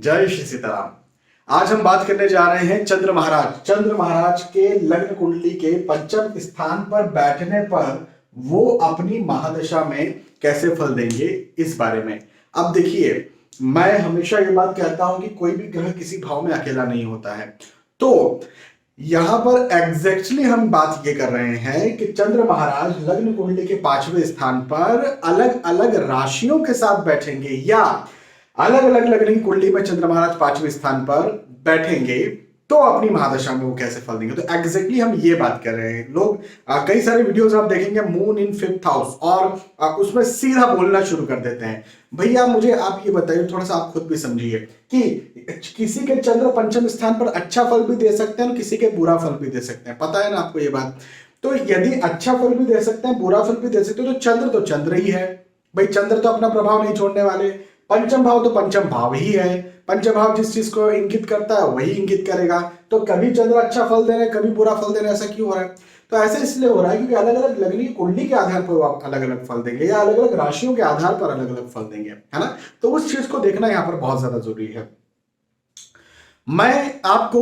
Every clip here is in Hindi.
जय श्री सीताराम। आज हम बात करने जा रहे हैं चंद्र महाराज के लग्न कुंडली के पंचम स्थान पर बैठने पर वो अपनी महादशा में कैसे फल देंगे, इस बारे में। अब देखिए, मैं हमेशा ये बात कहता हूं कि कोई भी ग्रह किसी भाव में अकेला नहीं होता है। तो यहां पर एग्जैक्टली हम बात ये कर रहे हैं कि चंद्र महाराज लग्न कुंडली के 5वें स्थान पर अलग अलग राशियों के साथ बैठेंगे, या अलग अलग लग्न की कुंडली में चंद्र महाराज 5वें स्थान पर बैठेंगे तो अपनी महादशा में वो कैसे फल देंगे। तो एग्जैक्टली हम ये बात कर रहे हैं। लोग कई सारे वीडियोस आप देखेंगे मून इन 5th हाउस, और उसमें सीधा बोलना शुरू कर देते हैं। भैया मुझे आप ये बताइए, थोड़ा सा आप खुद भी समझिए कि किसी के चंद्र पंचम स्थान पर अच्छा फल भी दे सकते हैं और किसी के बुरा फल भी दे सकते हैं। पता है ना आपको ये बात। तो यदि अच्छा फल भी दे सकते हैं, बुरा फल भी दे सकते हैं, तो चंद्र ही है भाई। चंद्र तो अपना प्रभाव नहीं छोड़ने वाले। पंचम भाव तो पंचम भाव ही है। पंचम भाव जिस चीज को इंगित करता है वही इंगित करेगा। तो कभी चंद्र अच्छा फल दे रहे हैं, कभी बुरा फल दे रहे हैं। ऐसा क्यों हो रहा है? तो ऐसे इसलिए हो रहा है क्योंकि अलग अलग लग्न की कुंडली के आधार पर वो आप अलग अलग फल देंगे, या अलग अलग राशियों के आधार पर अलग अलग फल देंगे, है ना। तो उस चीज को देखना यहाँ पर बहुत ज्यादा जरूरी है। मैं आपको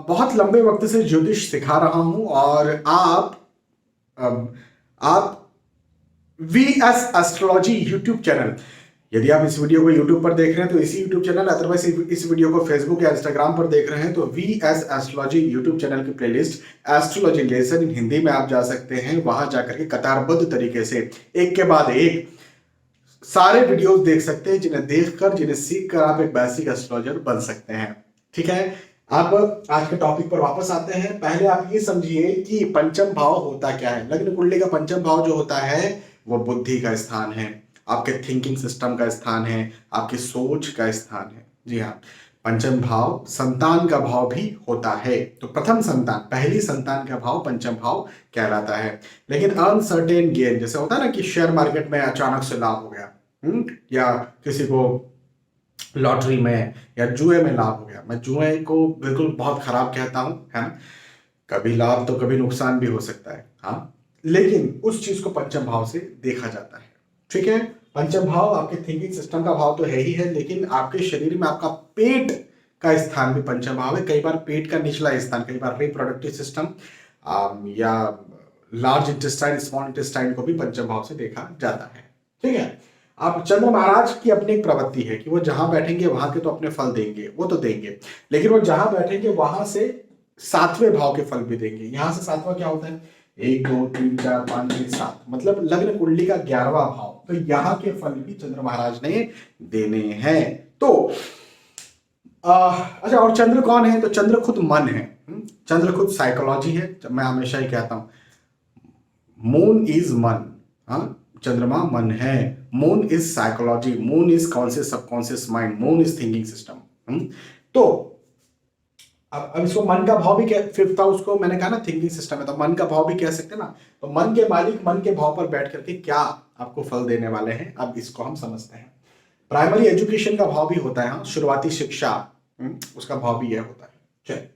बहुत लंबे वक्त से ज्योतिष सिखा रहा हूं, और आप VS एस्ट्रोलॉजी यूट्यूब चैनल, यदि आप इस वीडियो को यूट्यूब पर देख रहे हैं तो इसी यूट्यूब चैनल, अदरवाइज इस वीडियो को फेसबुक या इंस्टाग्राम पर देख रहे हैं तो VS एस्ट्रोलॉजी यूट्यूब चैनल की playlist astrology lesson in Hindi में आप जा सकते हैं। वहां जाकर के कतारबद्ध तरीके से एक के बाद एक सारे वीडियोस देख सकते हैं, जिन्हें देखकर, जिन्हें सीखकर आप एक बेसिक एस्ट्रोलॉजर बन सकते हैं। ठीक है, अब आज के टॉपिक पर वापस आते हैं। पहले आप ये समझिए कि पंचम भाव होता क्या है। लग्न कुंडली का पंचम भाव जो होता है वो बुद्धि का स्थान है, आपके थिंकिंग सिस्टम का स्थान है, आपकी सोच का स्थान है। जी हाँ, पंचम भाव संतान का भाव भी होता है। तो प्रथम संतान, पहली संतान का भाव पंचम भाव कहलाता है। लेकिन अनसर्टेन गेन, जैसे होता है ना कि शेयर मार्केट में अचानक से लाभ हो गया, या किसी को लॉटरी में या जुए में लाभ हो गया। मैं जुए को बिल्कुल बहुत खराब कहता हूं, है ना। कभी लाभ तो कभी नुकसान भी हो सकता है, हाँ, लेकिन उस चीज को पंचम भाव से देखा जाता है। ठीक है, पंचम भाव आपके थिंकिंग सिस्टम का भाव तो है ही है, लेकिन आपके शरीर में आपका पेट का स्थान भी पंचम भाव है। कई बार पेट का निचला स्थान, कई बार रिप्रोडक्टिव सिस्टम या लार्ज इंटेस्टाइन, स्मॉल इंटेस्टाइन को भी पंचम भाव से देखा जाता है। ठीक है, अब चंद्र महाराज की अपनी एक प्रवृत्ति है कि वो जहां बैठेंगे वहां के तो अपने फल देंगे, वो तो देंगे, लेकिन वो जहां बैठेंगे वहां से 7वें भाव के फल भी देंगे। यहां से 7वां क्या होता है? 1 2 3 4 5 6 7, मतलब लग्न कुंडली का 11वां भाव। तो यहाँ के फल भी चंद्र महाराज ने देने हैं। तो अच्छा, और चंद्र कौन है? तो चंद्र खुद मन है। चंद्र खुद साइकोलॉजी है। मैं हमेशा ही कहता हूं मून इज मन, हाँ, चंद्रमा मन है। Moon is psychology, moon is conscious subconscious mind, moon is thinking system. तो अब इसको मन का भाव भी कह, 5th हाउस को मैंने कहा ना थिंकिंग सिस्टम है, तो मन का भाव भी कह सकते हैं ना। तो मन के मालिक मन के भाव पर बैठ करके क्या आपको फल देने वाले हैं, अब इसको हम समझते हैं। प्राइमरी एजुकेशन का भाव भी होता है, हाँ, शुरुआती शिक्षा, उसका भाव भी यह होता है। चलिए,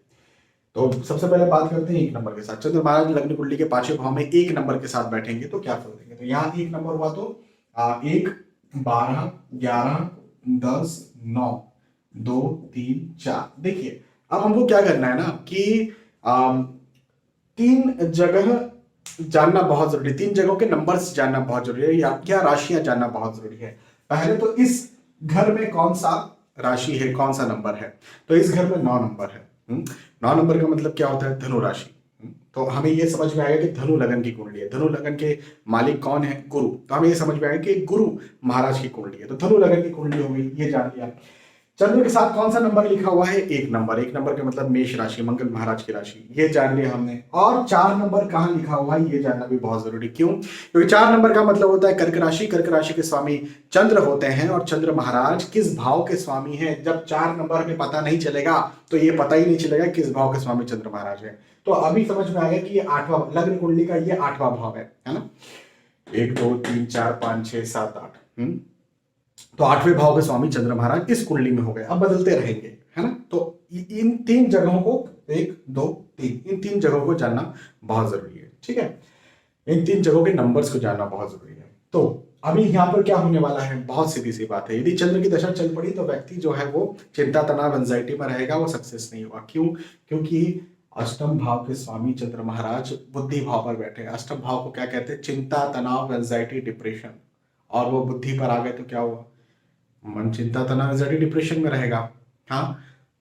तो सबसे पहले बात करते हैं 1 नंबर के साथ। चंद्र महाराज लग्न कुंडली के 5वें भाव में 1 नंबर के साथ बैठेंगे तो क्या फल देंगे। तो यहाँ 1 नंबर हुआ तो 1 12 11 10 9 2 3 4। देखिए, अब हमको क्या करना है ना कि 3 जगह जानना बहुत जरूरी है। 3 जगहों के नंबर्स जानना बहुत जरूरी है, या क्या राशियां जानना बहुत जरूरी है। पहले तो इस घर में कौन सा राशि है, कौन सा नंबर है। तो इस घर में 9 नंबर है। 9 नंबर का मतलब क्या होता है? धनु राशि। तो हमें यह समझ में आएगा कि धनु लगन की कुंडली है। धनु लगन के मालिक कौन है? गुरु। तो हमें यह समझ में आएगा कि गुरु महाराज की कुंडली है। तो धनु लगन की कुंडली हो गई, ये जान लिया। चंद्र के साथ कौन सा नंबर लिखा हुआ है? 1 नंबर। 1 नंबर का मतलब मेष राशि, मंगल महाराज की राशि, ये जान लिया हमने। और 4 नंबर कहाँ लिखा हुआ है ये जानना भी बहुत जरूरी। क्यों? क्योंकि 4 नंबर का मतलब होता है कर्क राशि। कर्क राशि के स्वामी चंद्र होते हैं, और चंद्र महाराज किस भाव के स्वामी हैं। जब 4 नंबर हमें पता नहीं चलेगा तो ये पता ही नहीं चलेगा किस भाव के स्वामी चंद्र महाराज है। तो अभी समझ में आया कि ये 8वां लग्न कुंडली का ये 8वां भाव है ना। 1 2 3 4 5 6 7 8, तो 8वें भाव के स्वामी चंद्र महाराज इस कुंडली में हो गए। अब बदलते रहेंगे, है ना। तो इन 3 जगहों को 1 2 3, इन 3 जगहों को जानना बहुत जरूरी है। ठीक है, इन 3 जगहों के नंबर्स को जानना बहुत जरूरी है। तो अभी यहाँ पर क्या होने वाला है, बहुत सीधी सी बात है, यदि चंद्र की दशा चल पड़ी तो व्यक्ति जो है वो चिंता तनाव एंजाइटी में रहेगा, वो सक्सेस नहीं होगा। क्यों? क्योंकि अष्टम भाव के स्वामी चंद्र महाराज बुद्धि भाव पर बैठे हैं। अष्टम भाव को क्या कहते हैं? चिंता तनाव एंजाइटी डिप्रेशन। और वो बुद्धि पर आ गए तो क्या हुआ? मन चिंता तनाव एंजाइटी डिप्रेशन में रहेगा। हाँ,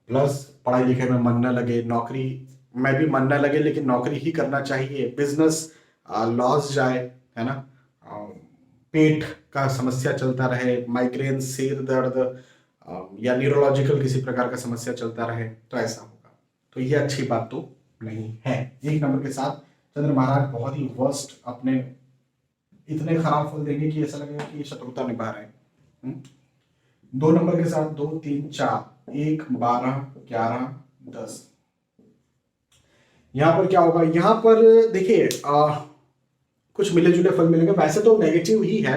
प्लस पढ़ाई लिखाई में मन न लगे, नौकरी में भी मन न लगे, लेकिन नौकरी ही करना चाहिए, बिजनेस लॉस जाए, है ना, पेट का समस्या चलता रहे, माइग्रेन, सिर दर्द या न्यूरोलॉजिकल किसी प्रकार का समस्या चलता रहे, तो ऐसा होगा। तो ये अच्छी बात तो नहीं है। एक नंबर के साथ चंद्र महाराज बहुत ही वर्स्ट, अपने इतने खराब फल देंगे कि ऐसा लगेगा कि ये शत्रुता निभा रहे हैं। 2 नंबर के साथ 2 3 4 1 12 11 10। यहां पर क्या होगा? यहां पर देखिए कुछ मिले जुले फल मिलेंगे, वैसे तो नेगेटिव ही है।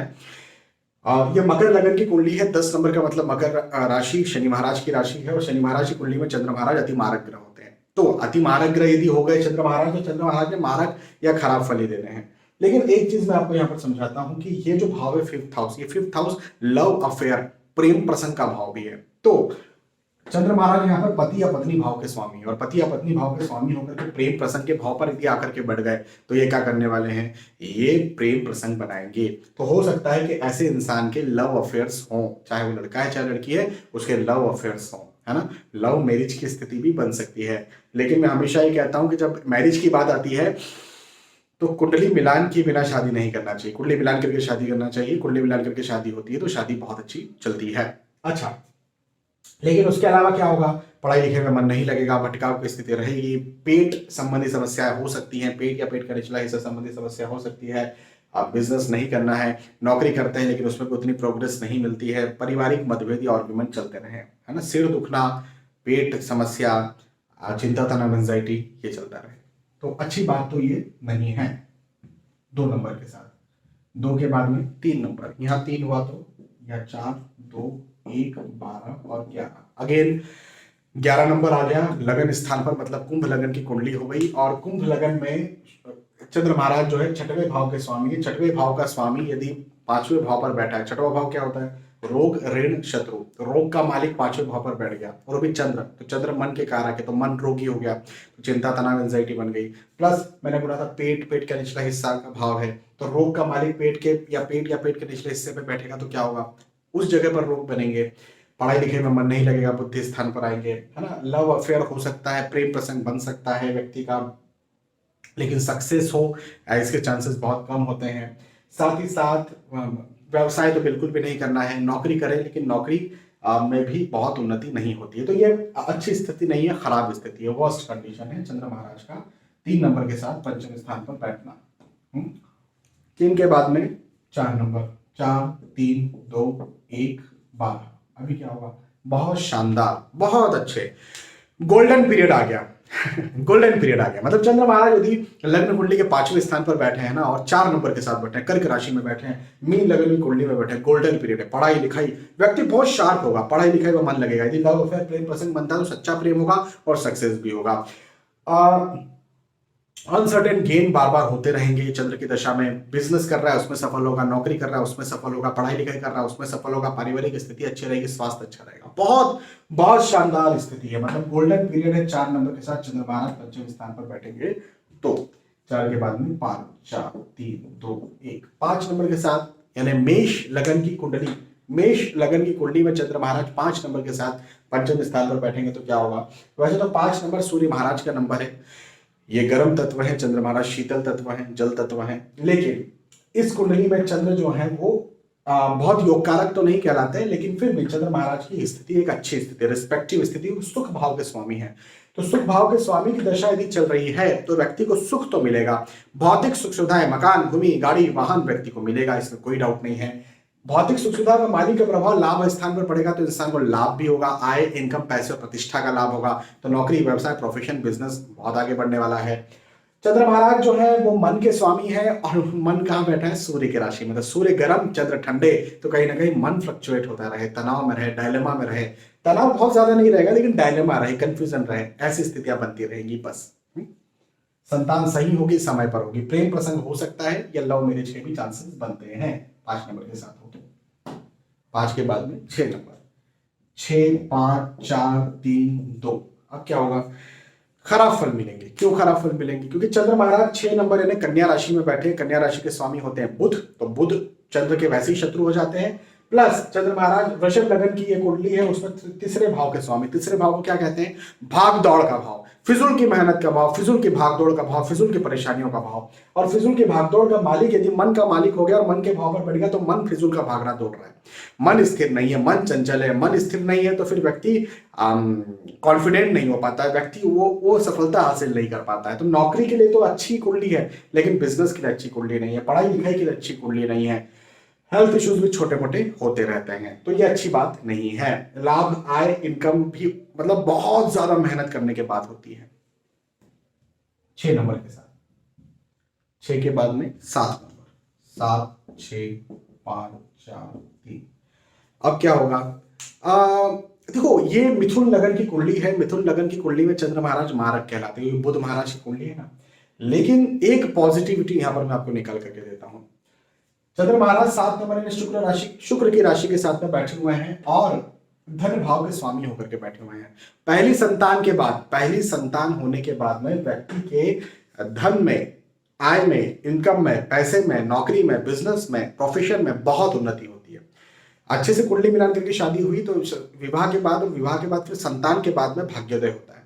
ये मकर लगन की कुंडली है, 10 नंबर का मतलब मकर राशि शनि महाराज की राशि है, और शनि महाराज की कुंडली में चंद्र महाराज अति मारक ग्रह होते हैं। तो अति मारक ग्रह यदि हो गए चंद्र महाराज, तो चंद्र महाराज ने मारक या खराब फल ही देने हैं। लेकिन एक चीज मैं आपको यहाँ पर समझाता हूं कि ये जो भाव है 5th हाउस, ये 5th हाउस लव अफेयर, प्रेम प्रसंग का भाव भी है। तो चंद्र महाराज यहाँ पर पति या पत्नी भाव के स्वामी, और पति या पत्नी भाव के स्वामी होकर के प्रेम प्रसंग के भाव पर यदि आकर के बढ़ गए, तो ये क्या करने वाले हैं? ये प्रेम प्रसंग बनाएंगे। तो हो सकता है कि ऐसे इंसान के लव अफेयर्स हों, चाहे वो लड़का है चाहे लड़की है, उसके लव अफेयर्स हों, है ना। लव मैरिज की स्थिति भी बन सकती है। लेकिन मैं हमेशा ये कहता हूं कि जब मैरिज की बात आती है तो कुंडली मिलान के बिना शादी नहीं करना चाहिए, कुंडली मिलान करके शादी करना चाहिए। कुंडली मिलान करके शादी होती है तो शादी बहुत अच्छी चलती है। अच्छा, लेकिन उसके अलावा क्या होगा? पढ़ाई लिखाई में मन नहीं लगेगा, भटकाव की स्थिति रहेगी, पेट संबंधी समस्याएं हो सकती हैं, पेट या पेट का निचला हिस्सा संबंधी समस्या हो सकती है। आप बिजनेस नहीं करना है, नौकरी करते हैं लेकिन उसमें उतनी प्रोग्रेस नहीं मिलती है, पारिवारिक मतभेद या आर्ग्यूमेंट चलते रहे, है ना, सिर दुखना, पेट समस्या, चिंता तनाव एंजाइटी, ये चलता रहे। तो अच्छी बात तो ये नहीं है। 2 नंबर के साथ 2 के बाद में 3 नंबर, यहाँ 3 हुआ तो या 4 2 1 12 और 11, अगेन 11 नंबर आ गया लगन स्थान पर, मतलब कुंभ लगन की कुंडली हो गई। और कुंभ लगन में चंद्र महाराज जो है 6वें भाव के स्वामी है। 6वें भाव का स्वामी यदि 5वें भाव पर बैठा है, 6वां भाव क्या होता है? रोग ऋण शत्रु। रोग का मालिक 5वें भाव पर बैठ गया, और वो भी चंद्र, तो चंद्र मन के कारक है, तो मन रोगी हो गया, तो चिंता तनाव एंजाइटी बन गई। प्लस मैंने बोला था पेट का निचला हिस्सा का भाव है, तो रोग का मालिक पेट या पेट के निचले हिस्से पे बैठेगा तो क्या होगा? उस जगह पर रोग बनेंगे, पढ़ाई लिखाई में मन नहीं लगेगा, बुद्धि स्थान पर आएंगे, है ना, लव अफेयर हो सकता है, प्रेम प्रसंग बन सकता है व्यक्ति का, लेकिन सक्सेस हो इसके चांसेस बहुत कम होते हैं। साथ ही साथ व्यवसाय तो बिल्कुल भी नहीं करना है, नौकरी करें लेकिन नौकरी में भी बहुत उन्नति नहीं होती है। तो ये अच्छी स्थिति नहीं है, खराब स्थिति है, वर्स्ट कंडीशन है चंद्र महाराज का 3 नंबर के साथ 5वें स्थान पर बैठना। 3 के बाद में 4 नंबर, 4 3 2 1 12। अभी क्या होगा? बहुत शानदार, बहुत अच्छे, गोल्डन पीरियड आ गया। गोल्डन पीरियड आ गया, मतलब चंद्र महाराज यदि लग्न कुंडली के 5वें स्थान पर बैठे हैं ना, और 4 नंबर के साथ बैठे हैं, कर्क राशि में बैठे हैं, मीन लगन की कुंडली में बैठे हैं, गोल्डन पीरियड है। पढ़ाई लिखाई, व्यक्ति बहुत शार्प होगा, पढ़ाई लिखाई में मन लगेगा। यदि लव अफेयर प्रेम प्रसंग बनता है तो सच्चा प्रेम होगा और सक्सेस भी होगा। अनसर्टेन गेन बार बार होते रहेंगे चंद्र की दशा में। बिजनेस कर रहा है उसमें सफल होगा, नौकरी कर रहा है उसमें सफल होगा, पढ़ाई लिखाई कर रहा है उसमें सफल होगा, पारिवारिक स्थिति अच्छी रहेगी, स्वास्थ्य अच्छा रहेगा। बहुत बहुत शानदार स्थिति है, मतलब गोल्डन पीरियड है। 4 नंबर के साथ चंद्र महाराज 5वें स्थान पर बैठेंगे तो 4 के बाद में 5 4 3 2 1 5 नंबर के साथ, यानी मेष लगन की कुंडली, मेष लगन की कुंडली में चंद्र महाराज 5 नंबर के साथ 5वें स्थान पर बैठेंगे तो क्या होगा? वैसे तो 5 नंबर सूर्य महाराज का नंबर है, ये गर्म तत्व है, चंद्र महाराज शीतल तत्व है, जल तत्व है। लेकिन इस कुंडली में चंद्र जो है वो बहुत योगकारक तो नहीं कहलाते हैं, लेकिन फिर भी चंद्र महाराज की स्थिति एक अच्छी स्थिति, रिस्पेक्टिव स्थिति, सुख भाव के स्वामी है। तो सुख भाव के स्वामी की दशा यदि चल रही है तो व्यक्ति को सुख तो मिलेगा, भौतिक सुख सुविधाएं, मकान, भूमि, गाड़ी, वाहन व्यक्ति को मिलेगा, इसमें कोई डाउट नहीं है। भौतिक सुख सुविधा का मालिक का प्रभाव लाभ स्थान पर पड़ेगा तो इंसान को लाभ भी होगा, आय, इनकम, पैसे और प्रतिष्ठा का लाभ होगा। तो नौकरी, व्यवसाय, प्रोफेशन, बिजनेस बहुत आगे बढ़ने वाला है। चंद्र महाराज जो है वो मन के स्वामी है, और मन कहाँ बैठा है? सूर्य की राशि में। तो सूर्य गर्म, चंद्र ठंडे, तो कहीं ना कहीं मन फ्लक्चुएट होता रहे, तनाव में रहे, डायलेमा में रहे। तनाव बहुत ज्यादा नहीं रहेगा लेकिन डायलेमा रहे, कंफ्यूजन रहे, ऐसी स्थितियां बनती रहेंगी बस। संतान सही होगी, समय पर होगी, प्रेम प्रसंग हो सकता है या लव मैरिज के भी चांसेस बनते हैं। 5 नंबर के साथ हो गया। 5 के बाद में 6 नंबर, 6, 5, 4, 3, 2। अब क्या होगा? खराब फल मिलेंगे। क्यों खराब फल मिलेंगे? क्योंकि चंद्र महाराज 6 नंबर यानी कन्या राशि में बैठे हैं। कन्या राशि के स्वामी होते हैं बुध, तो बुध चंद्र के वैसे ही शत्रु हो जाते हैं। प्लस चंद्र महाराज वृषभ लग्न की ये कुंडली है, उसमें तीसरे भाव के स्वामी। तीसरे भाव को क्या कहते हैं? भाग दौड़ का भाव, फिजूल की मेहनत का भाव, फिजूल की भागदौड़ का भाव, फिजूल की परेशानियों का भाव। और फिजूल की भागदौड़ का मालिक यदि मन का मालिक हो गया और मन के भाव पर बढ़ गया तो मन फिजूल का भागना दौड़ रहा है, मन स्थिर नहीं है, मन चंचल है। मन स्थिर नहीं है तो फिर व्यक्ति कॉन्फिडेंट नहीं हो पाता है, व्यक्ति वो सफलता हासिल नहीं कर पाता है। तो नौकरी के लिए तो अच्छी कुंडली है, लेकिन बिजनेस के लिए अच्छी कुंडली नहीं है, पढ़ाई लिखाई के लिए अच्छी कुंडली नहीं है। हेल्थ इश्यूज भी छोटे मोटे होते रहते हैं, तो ये अच्छी बात नहीं है। लाभ, आय, इनकम भी मतलब बहुत ज्यादा मेहनत करने के बाद होती है। 6 नंबर के साथ, 6 के बाद में 7 नंबर, 7, 6, 5, 4, 3। अब क्या होगा? देखो ये मिथुन लगन की कुंडली है। मिथुन लगन की कुंडली में चंद्र महाराज मारक कहलाते हैं, बुध महाराज की कुंडली है ना। लेकिन एक पॉजिटिविटी यहां पर मैं आपको निकाल करके देता हूं। चंद्र महाराज 7 नंबर में शुक्र की राशि के साथ में बैठे हुए हैं और धन भाव के स्वामी होकर के बैठे हुए हैं। पहली संतान होने के बाद में व्यक्ति के धन में, आय में, इनकम में, पैसे में, नौकरी में, बिजनेस में, प्रोफेशन में बहुत उन्नति होती है। अच्छे से कुंडली मिलान करके शादी हुई तो विवाह के बाद फिर संतान के बाद में भाग्योदय होता है।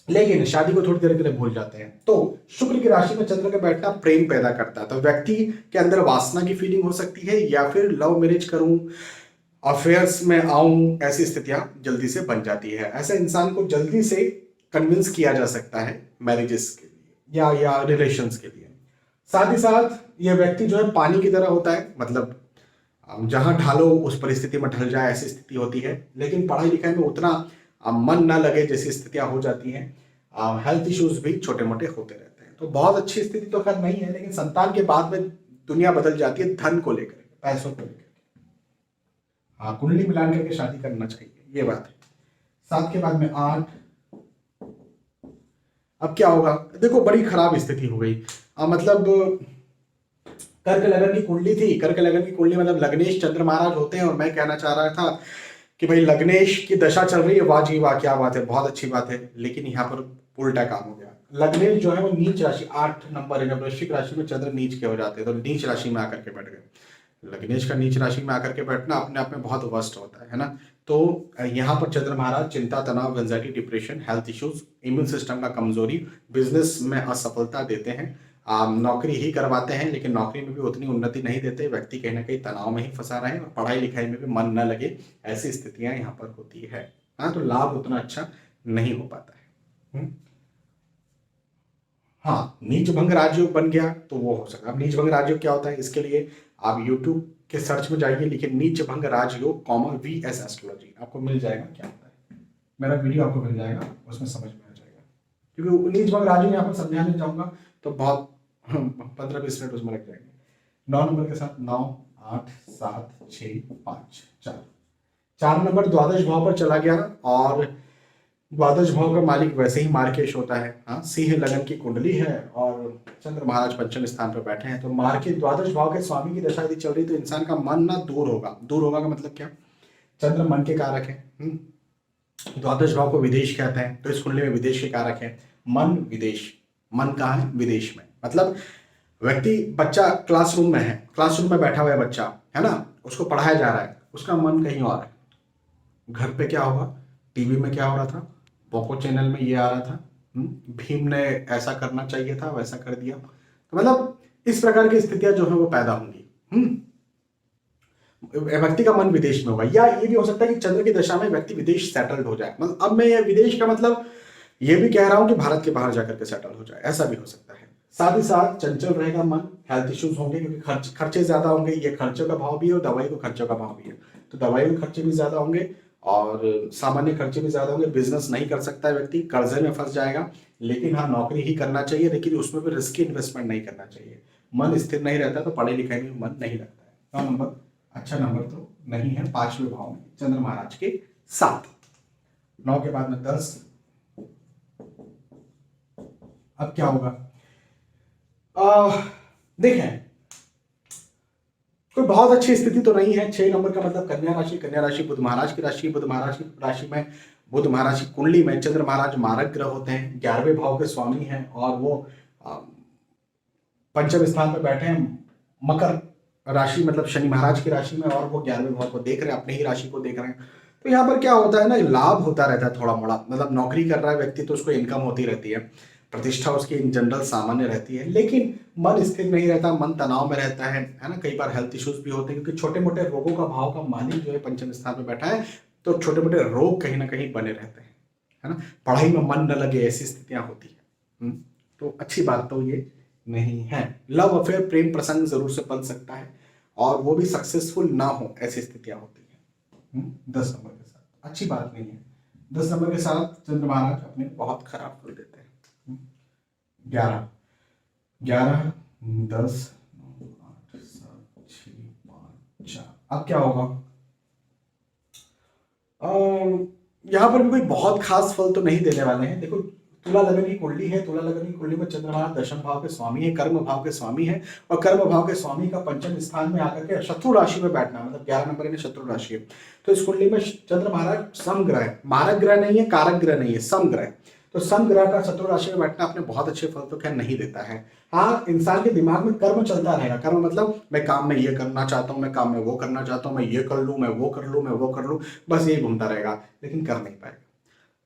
लेकिन शादी को थोड़ी देर के लिए भूल जाते हैं। तो शुक्र की राशि में चंद्र का बैठना प्रेम पैदा करता है, तो व्यक्ति के अंदर वासना की फीलिंग हो सकती है, या फिर लव मैरिज करूं, अफेयर्स में आऊं, ऐसी स्थितियां जल्दी से बन जाती है। ऐसे इंसान को जल्दी से कन्विंस किया जा सकता है मैरिजेस के लिए या रिलेशंस के लिए। साथ ही साथ यह व्यक्ति जो है पानी की तरह होता है, मतलब जहां ढालो उस परिस्थिति में ढल जाए, ऐसी स्थिति होती है। लेकिन पढ़ाई लिखाई में उतना मन ना लगे जैसी स्थितियां हो जाती हैं। हेल्थ इश्यूज भी छोटे मोटे होते रहते हैं। तो बहुत अच्छी स्थिति तो खैर नहीं है, लेकिन संतान के बाद में दुनिया बदल जाती है धन को लेकर, पैसों को लेकर। हाँ, कुंडली मिलान करके शादी करना चाहिए, ये बात है। 7 के बाद में 8। अब क्या होगा? देखो बड़ी खराब स्थिति हो गई। मतलब कर्क लगन की कुंडली थी, कर्क लगन की कुंडली मतलब लग्नेश चंद्र महाराज होते हैं। और मैं कहना चाह रहा था कि भाई लग्नेश की दशा चल रही है, वाह जी वाह, क्या बात है, बहुत अच्छी बात है। लेकिन यहाँ पर उल्टा काम हो गया। लग्नेश जो है वो नीच राशि, 8 नंबर है, जब वृश्चिक राशि में चंद्र नीच के हो जाते हैं तो नीच राशि में आकर के बैठ गए। लग्नेश का नीच राशि में आकर के बैठना अपने आप में बहुत वर्स्ट होता है ना। तो यहाँ पर चंद्र महाराज चिंता, तनाव, anxiety, depression, health issues, immune system का कमजोरी, बिजनेस में असफलता देते हैं। नौकरी ही करवाते हैं, लेकिन नौकरी में भी उतनी उन्नति नहीं देते। व्यक्ति कहीं ना कहीं तनाव में ही फंसा रहे और पढ़ाई लिखाई में भी मन न लगे, ऐसी स्थितियां यहाँ पर होती है। हाँ, तो लाभ उतना अच्छा नहीं हो पाता है। हाँ, नीच भंग राजयोग बन गया तो वो हो सकता है। अब नीच भंग राजयोग क्या होता है, इसके लिए आप YouTube के सर्च में जाइए, लिखिए नीच भंग राजयोग VS एस्ट्रोलॉजी, आपको मिल जाएगा क्या होता है। मेरा वीडियो आपको मिल जाएगा, उसमें समझ में आ जाएगा। क्योंकि नीच भंग राजयोग यहाँ पर समझाने जाऊंगा तो बहुत 15-20 मिनट उसमें लग जाएंगे। 9 नंबर के साथ 9, 8, 7, 6, 5, 4। 4 नंबर द्वादश भाव पर चला गया और द्वादश भाव का मालिक वैसे ही मार्केश होता है। हाँ, सिंह लगन की कुंडली है और चंद्र महाराज पंचम स्थान पर बैठे हैं। तो मार्केट द्वादश भाव के स्वामी की दशा यदि चल रही तो इंसान का मन ना दूर होगा का मतलब क्या? चंद्र मन के कारक है। द्वादश भाव को विदेश कहते हैं, तो इस कुंडली में विदेश के कारक है। मन विदेश, मन कहाँ है? विदेश में। मतलब बच्चा क्लासरूम में है, क्लासरूम में बैठा हुआ है बच्चा, है ना, उसको पढ़ाया जा रहा है, उसका मन कहीं और है। घर पे क्या होगा? टीवी में क्या हो रहा था? पोको चैनल में ये आ रहा था, भीम ने ऐसा करना चाहिए था, वैसा कर दिया। तो मतलब इस प्रकार की स्थितियां जो है वो पैदा होंगी। व्यक्ति का मन विदेश में होगा, या ये भी हो सकता है कि चंद्र की दशा में व्यक्ति विदेश सेटल्ड हो जाए। मतलब अब मैं ये विदेश का मतलब ये भी कह रहा हूं कि भारत के बाहर जाकर के सेटल हो जाए, ऐसा भी हो सकता है। साथ ही साथ चंचल रहेगा मन, हेल्थ इश्यूज होंगे क्योंकि खर्चे ज्यादा होंगे। ये खर्चों का भाव भी है और दवाई को खर्चों का भाव भी है, तो दवाई के खर्चे भी ज्यादा होंगे और सामान्य खर्चे भी ज्यादा होंगे। बिजनेस नहीं कर सकता है व्यक्ति, कर्जे में फंस जाएगा। लेकिन हाँ, नौकरी ही करना चाहिए, लेकिन उसमें भी रिस्की इन्वेस्टमेंट नहीं करना चाहिए। मन स्थिर नहीं रहता तो पढ़ाई लिखाई में मन नहीं लगता है। 9 नंबर अच्छा नंबर तो नहीं है, 5वें भाव में चंद्र महाराज के साथ। 9 के बाद में 10। अब क्या होगा? देखें, कोई बहुत अच्छी स्थिति तो नहीं है। 6 नंबर का मतलब कन्या राशि, कन्या राशि बुध महाराज की राशि, बुध महाराज की राशि में, बुध महाराज की कुंडली में चंद्र महाराज मारक ग्रह होते हैं, 11वें भाव के स्वामी हैं और वो पंचम स्थान पर बैठे हैं मकर राशि, मतलब शनि महाराज की राशि में, और वो 11वें भाव को देख रहे हैं, अपने ही राशि को देख रहे हैं। तो यहाँ पर क्या होता है ना, लाभ होता रहता है थोड़ा मोड़ा, मतलब नौकरी कर रहा है व्यक्ति तो उसको इनकम होती रहती है, प्रतिष्ठा उसकी इन जनरल सामान्य रहती है, लेकिन मन स्थिर नहीं रहता, मन तनाव में रहता है ना। कई बार हेल्थ इश्यूज भी होते हैं क्योंकि छोटे मोटे रोगों का भाव का मालिक जो है पंचम स्थान पे बैठा है, तो छोटे मोटे रोग कहीं ना कहीं बने रहते हैं, है ना। पढ़ाई में मन न लगे ऐसी स्थितियां होती है। तो अच्छी बात तो ये नहीं है। लव अफेयर, प्रेम प्रसंग जरूर से बन सकता है और वो भी सक्सेसफुल ना हो, ऐसी स्थितियां होती है 10 नंबर के साथ। अच्छी बात नहीं है। 10 नंबर के साथ चंद्र महाराज अपने बहुत खराब फल देते हैं। 11 11 10 9 8 7 6 5 4। अब क्या होगा, यहां पर भी कोई बहुत खास फल तो नहीं देने वाले हैं। देखो तुला लगन की कुंडली है, तुला लगन की कुंडली में चंद्र महाराज दशम भाव के स्वामी है, कर्म भाव के स्वामी है, और कर्म भाव के स्वामी का पंचम स्थान में आकर के शत्रु राशि में बैठना, मतलब 11 नंबर में शत्रु राशि है। तो इस कुंडली में चंद्र महाराज समग्रह है, मारक ग्रह नहीं है, कारक ग्रह नहीं है, समग्रह। तो समग्रह का शत्रु राशि में बैठना अपने बहुत अच्छे फल तो खैर नहीं देता है। हाँ, इंसान के दिमाग में कर्म चलता रहेगा। कर्म मतलब मैं काम में ये करना चाहता हूँ, मैं काम में वो करना चाहता हूँ, मैं ये कर लूँ, मैं वो कर लूँ, मैं वो कर लूँ, बस यही घूमता रहेगा, लेकिन कर नहीं पाएगा।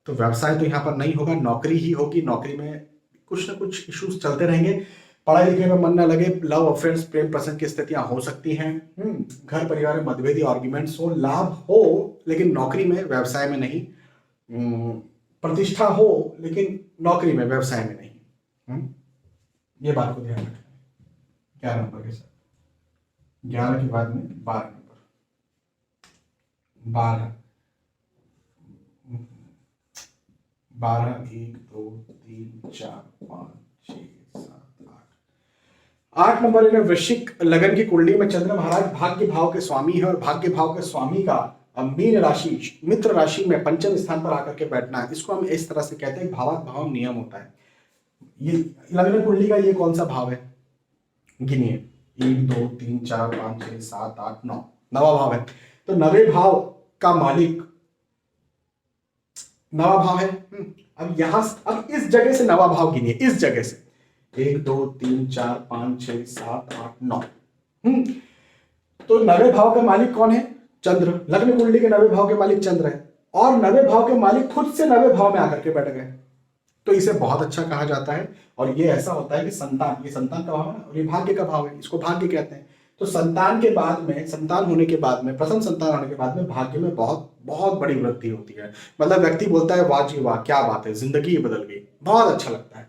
तो व्यवसाय तो यहाँ पर नहीं होगा, नौकरी ही होगी। नौकरी में कुछ ना कुछ इश्यूज चलते रहेंगे, पढ़ाई लिखे में मन न लगे, लव अफेयर्स, प्रेम प्रसंग की स्थितियां हो सकती हैं, घर परिवार में मतभेद, आर्ग्यूमेंट्स हो, लाभ हो लेकिन नौकरी में व्यवसाय में नहीं, प्रतिष्ठा हो लेकिन नौकरी में व्यवसाय में नहीं। ये बात को ध्यान रखना। 11 नंबर के साथ 11 के बाद में 12 नंबर, 12 1 2 3 4 5 6 7 8 8 नंबर इन्हें वृश्चिक लगन की कुंडली में चंद्र महाराज भाग्य भाव के स्वामी है, और भाग्य भाव के स्वामी का मीन राशि, मित्र राशि में पंचम स्थान पर आकर के बैठना है। इसको हम इस तरह से कहते हैं, भावात भाव नियम होता है। ये लगन कुंडली का ये कौन सा भाव है, गिनिए, 1 2 3 4 5 6 7 8 9, नवा भाव है। तो नवे भाव का मालिक नवा भाव है। अब यहां, अब इस जगह से नवा भाव गिनिए, इस जगह से 1 2 3 4 5 6 7 8 9। तो नवे भाव का मालिक कौन है, चंद्र। लग्न कुंडली के नवे भाव के मालिक चंद्र है, और नवे भाव के मालिक खुद से नवे भाव में आकर के बैठ गए, तो इसे बहुत अच्छा कहा जाता है। और ये ऐसा होता है कि संतान, ये संतान का भाव है और ये भाग्य का भाव है, इसको भाग्य कहते हैं। तो संतान के बाद में, संतान होने के बाद में, प्रथम संतान होने के बाद में भाग्य में बहुत बहुत बड़ी वृद्धि होती है। मतलब व्यक्ति बोलता है वाह जी वाह, क्या बात है, जिंदगी बदल गई, बहुत अच्छा लगता है।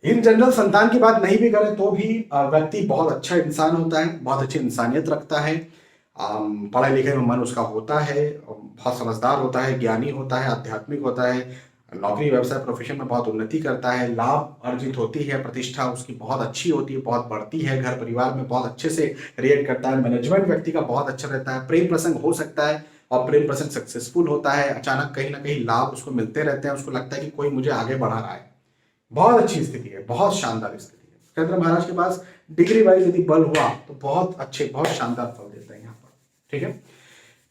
इन जनरल संतान की बात नहीं भी करें तो भी व्यक्ति बहुत अच्छा इंसान होता है, बहुत अच्छी इंसानियत रखता है, पढ़ाई लिखाई में मन उसका होता है, बहुत समझदार होता है, ज्ञानी होता है, आध्यात्मिक होता है, नौकरी व्यवसाय प्रोफेशन में बहुत उन्नति करता है, लाभ अर्जित होती है, प्रतिष्ठा उसकी बहुत अच्छी होती है, बहुत बढ़ती है, घर परिवार में बहुत अच्छे से रिएक्ट करता है, मैनेजमेंट व्यक्ति का बहुत अच्छा रहता है, प्रेम प्रसंग हो सकता है और प्रेम प्रसंग सक्सेसफुल होता है, अचानक कहीं ना कहीं लाभ उसको मिलते रहते हैं, उसको लगता है कि कोई मुझे आगे बढ़ा रहा है। बहुत अच्छी स्थिति है, बहुत शानदार स्थिति है। चंद्र महाराज के पास डिग्री वाइज यदि बल हुआ तो बहुत अच्छे, बहुत शानदार फल देता है यहाँ पर। ठीक है,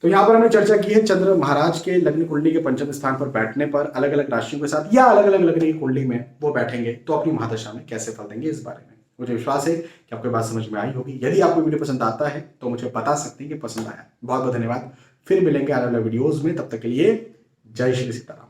तो यहाँ पर हमने चर्चा की है चंद्र महाराज के लग्न कुंडली के पंचम स्थान पर बैठने पर अलग अलग राशियों के साथ या अलग अलग लग्न की कुंडली में वो बैठेंगे तो अपनी महादशा में कैसे फल देंगे, इस बारे में मुझे विश्वास है कि आपको बात समझ में आई होगी। यदि आपको वीडियो पसंद आता है तो मुझे बता सकते हैं कि पसंद आया। बहुत बहुत धन्यवाद, फिर मिलेंगे आने वाले वीडियोज में, तब तक के लिए जय श्री सीताराम।